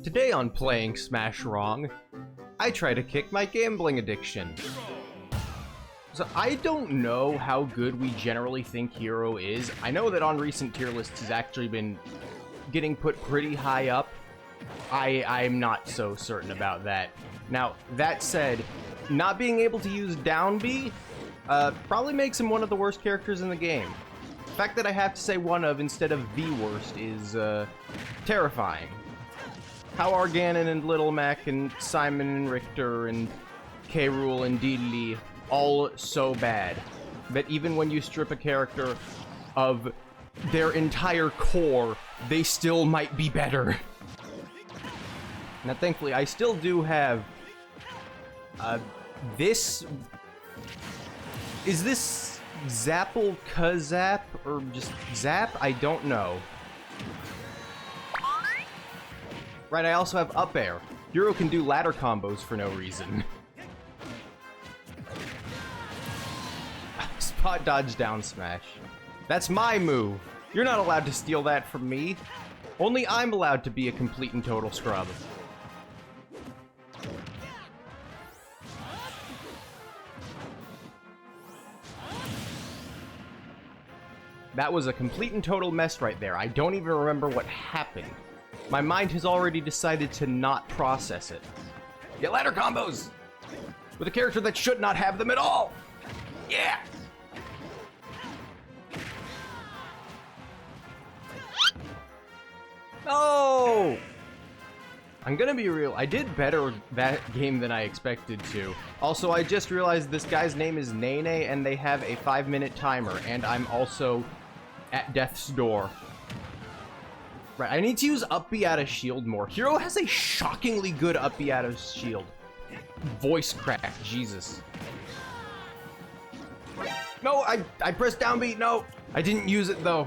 Today on Playing Smash Wrong, I try to kick my gambling addiction. So I don't know how good we generally think Hero is. I know that on recent tier lists he's actually been getting put pretty high up. I'm not so certain about that. Now, that said, not being able to use down B probably makes him one of the worst characters in the game. The fact that I have to say one of instead of the worst is terrifying. How are Ganon and Little Mac and Simon and Richter and K. Rool and Deedlee all so bad that even when you strip a character of their entire core, they still might be better. Now, thankfully, I still do have this. Is this Zapple Kazap or just Zap? I don't know. Right, I also have up air. Hero can do ladder combos for no reason. Spot dodge down smash. That's my move. You're not allowed to steal that from me. Only I'm allowed to be a complete and total scrub. That was a complete and total mess right there. I don't even remember what happened. My mind has already decided to not process it. Get ladder combos! With a character that should not have them at all! Yeah! No! I'm gonna be real, I did better that game than I expected to. Also, I just realized this guy's name is Nene and they have a 5-minute timer, and I'm also at death's door. Right, I need to use up B out of shield more. Hero has a shockingly good up B out of shield. Voice crack, Jesus. No, I pressed down B, no! I didn't use it though.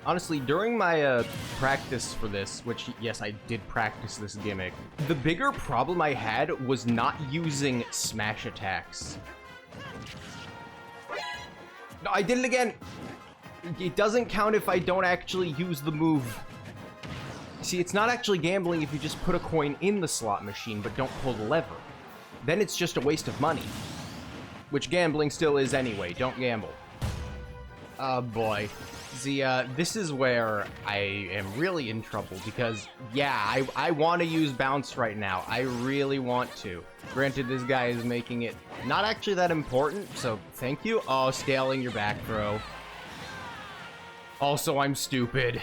Honestly, during my practice for this, which, yes, I did practice this gimmick, the bigger problem I had was not using smash attacks. No, I did it again! It doesn't count if I don't actually use the move. See, it's not actually gambling if you just put a coin in the slot machine but don't pull the lever. Then it's just a waste of money. Which gambling still is anyway, don't gamble. Oh boy. See, this is where I am really in trouble because, yeah, I want to use bounce right now. I really want to. Granted, this guy is making it not actually that important, so thank you. Oh, scaling your back throw. Also, I'm stupid.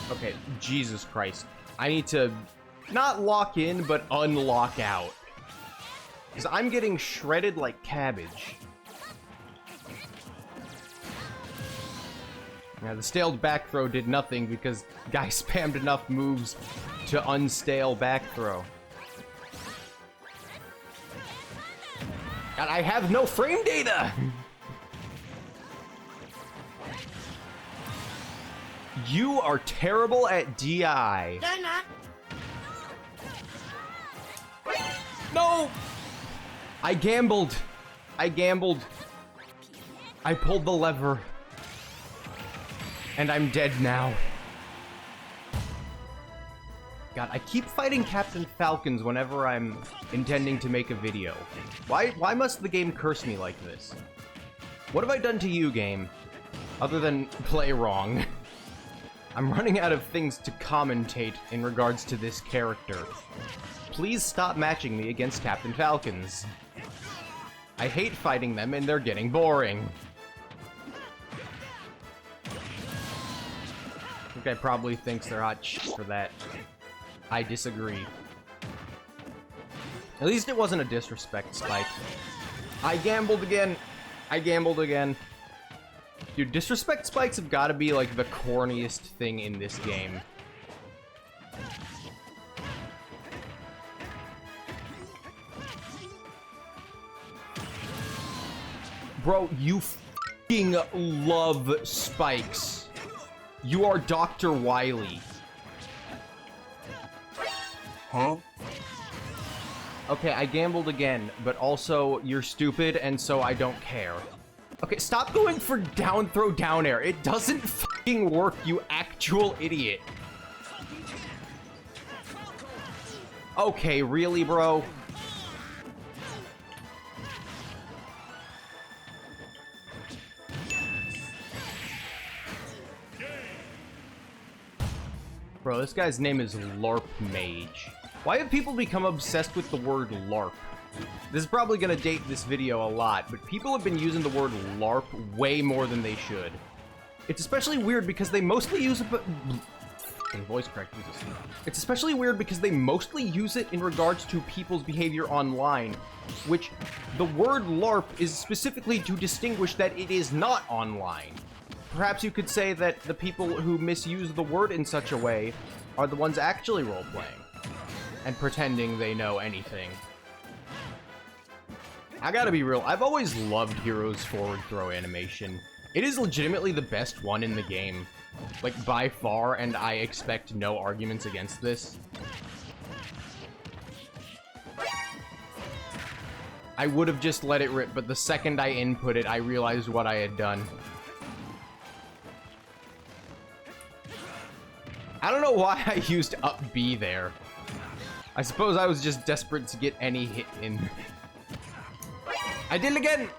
Okay, Jesus Christ. I need to not lock in, but unlock out. Because I'm getting shredded like cabbage. Now, the staled back throw did nothing because guy spammed enough moves to unstale back throw. God, I have no frame data! You are terrible at DI. No! I gambled. I gambled. I pulled the lever. And I'm dead now. God, I keep fighting Captain Falcons whenever I'm intending to make a video. Why must the game curse me like this? What have I done to you, game? Other than play wrong. I'm running out of things to commentate in regards to this character. Please stop matching me against Captain Falcons. I hate fighting them and they're getting boring. This guy probably thinks they're hot shit for that. I disagree. At least it wasn't a disrespect spike. I gambled again. I gambled again. Dude, disrespect spikes have got to be like the corniest thing in this game. Bro, you f***ing love spikes. You are Dr. Wily. Huh? Okay, I gambled again, but also you're stupid, and so I don't care. Okay, stop going for down throw down air. It doesn't fucking work, you actual idiot. Okay, really, bro? Bro, this guy's name is LARP Mage. Why have people become obsessed with the word LARP? This is probably gonna date this video a lot, but people have been using the word LARP way more than they should. It's especially weird because they mostly use it, voice crack, Jesus. It's especially weird because they mostly use it in regards to people's behavior online, which the word LARP is specifically to distinguish that it is not online. Perhaps you could say that the people who misuse the word in such a way are the ones actually role-playing and pretending they know anything. I gotta be real, I've always loved Hero's forward throw animation. It is legitimately the best one in the game, like by far, and I expect no arguments against this. I would have just let it rip, but the second I input it, I realized what I had done. I don't know why I used up B there. I suppose I was just desperate to get any hit in. I did it again!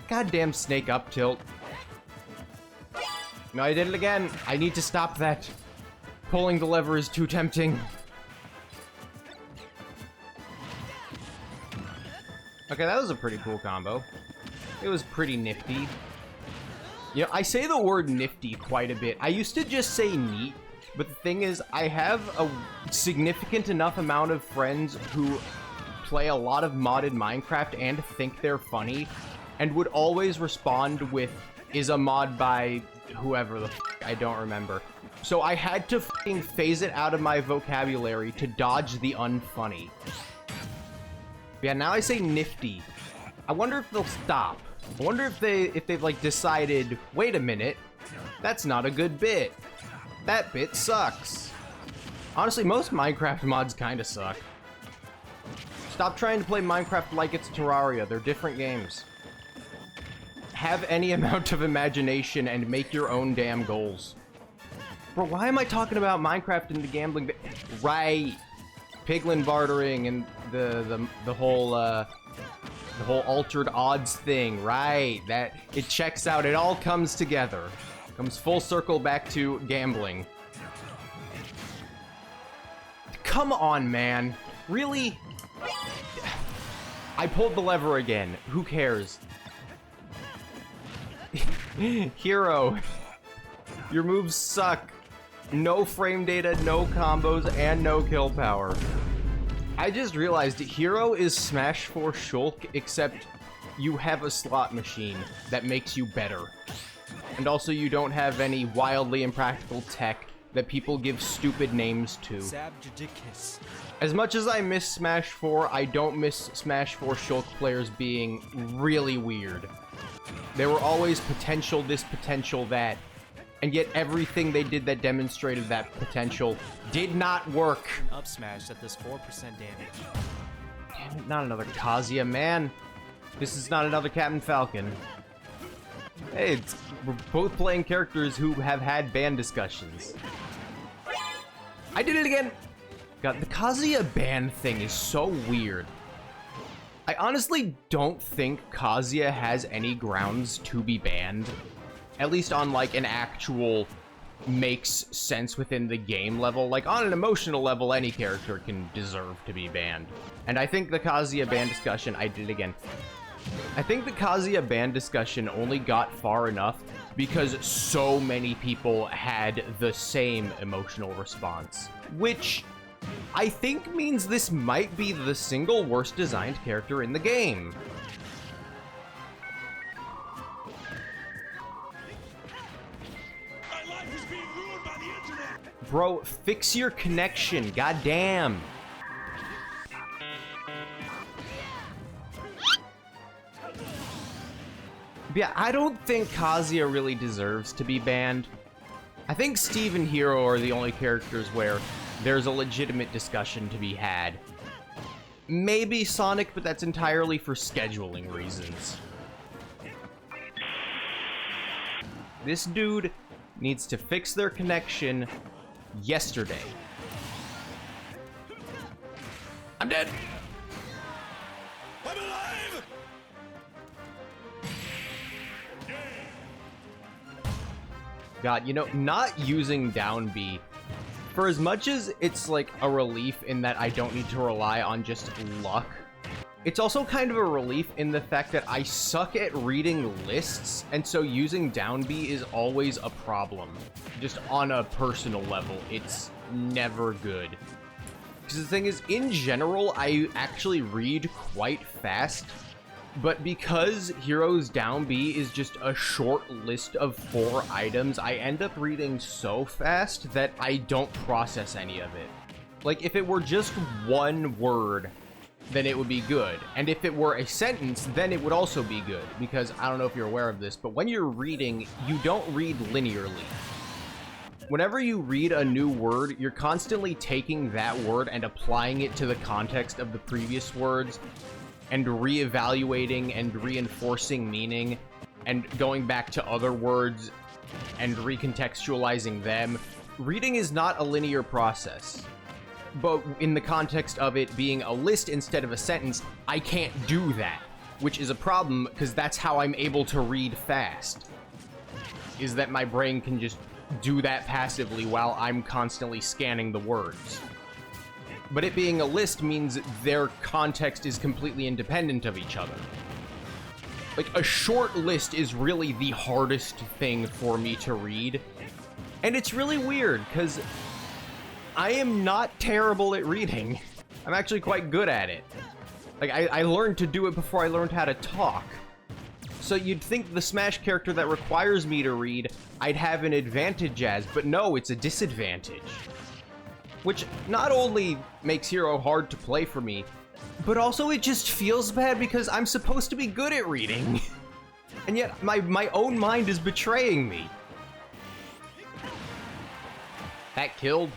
Goddamn snake up tilt. No, I did it again. I need to stop that. Pulling the lever is too tempting. Okay, that was a pretty cool combo. It was pretty nifty. You know, I say the word nifty quite a bit. I used to just say neat, but the thing is, I have a significant enough amount of friends who play a lot of modded Minecraft and think they're funny, and would always respond with, is a mod by whoever the f***, I don't remember. So I had to f***ing phase it out of my vocabulary to dodge the unfunny. Yeah, now I say nifty. I wonder if they'll stop. I wonder if they've like decided, wait a minute, that's not a good bit. That bit sucks. Honestly, most Minecraft mods kinda suck. Stop trying to play Minecraft like it's Terraria. They're different games. Have any amount of imagination and make your own damn goals. Bro, why am I talking about Minecraft in the gambling bit? Right. Piglin bartering and the whole altered odds thing, right? That it checks out. It all comes together. Comes full circle back to gambling. Come on, man. Really? I pulled the lever again. Who cares? Hero. Your moves suck. No frame data, no combos, and no kill power. I just realized Hero is Smash 4 Shulk, except you have a slot machine that makes you better. And also you don't have any wildly impractical tech that people give stupid names to. As much as I miss Smash 4, I don't miss Smash 4 Shulk players being really weird. There were always potential this, potential that, and yet everything they did that demonstrated that potential did not work. Up smash that does 4% damage. Damn it, not another Kazuya, man. This is not another Captain Falcon. Hey, we're both playing characters who have had ban discussions. I did it again! God, the Kazuya ban thing is so weird. I honestly don't think Kazuya has any grounds to be banned. At least on, like, an actual makes sense within the game level. Like, on an emotional level, any character can deserve to be banned. And I think the Kazuya ban discussion, I did it again. I think the Kazuya ban discussion only got far enough because so many people had the same emotional response. Which I think means this might be the single worst designed character in the game. My life is being ruined by the internet. Bro, fix your connection, goddamn. Yeah, I don't think Kazuya really deserves to be banned. I think Steve and Hero are the only characters where there's a legitimate discussion to be had. Maybe Sonic, but that's entirely for scheduling reasons. This dude needs to fix their connection yesterday. I'm dead. I'm alive! God, you know, not using down B, for as much as it's like a relief in that I don't need to rely on just luck, it's also kind of a relief in the fact that I suck at reading lists, and so using down B is always a problem. Just on a personal level, it's never good. Because the thing is, in general, I actually read quite fast, but because Heroes Down B is just a short list of 4 items, I end up reading so fast that I don't process any of it. Like, if it were just one word, then it would be good. And if it were a sentence, then it would also be good. Because, I don't know if you're aware of this, but when you're reading, you don't read linearly. Whenever you read a new word, you're constantly taking that word and applying it to the context of the previous words, and reevaluating and reinforcing meaning, and going back to other words and recontextualizing them. Reading is not a linear process. But in the context of it being a list instead of a sentence, I can't do that, which is a problem because that's how I'm able to read fast. Is that my brain can just do that passively while I'm constantly scanning the words. But it being a list means their context is completely independent of each other. Like, a short list is really the hardest thing for me to read. And it's really weird, because I am not terrible at reading. I'm actually quite good at it. Like, I learned to do it before I learned how to talk. So you'd think the Smash character that requires me to read, I'd have an advantage as, but no, it's a disadvantage. Which not only makes Hero hard to play for me, but also it just feels bad because I'm supposed to be good at reading. And yet my own mind is betraying me. That killed.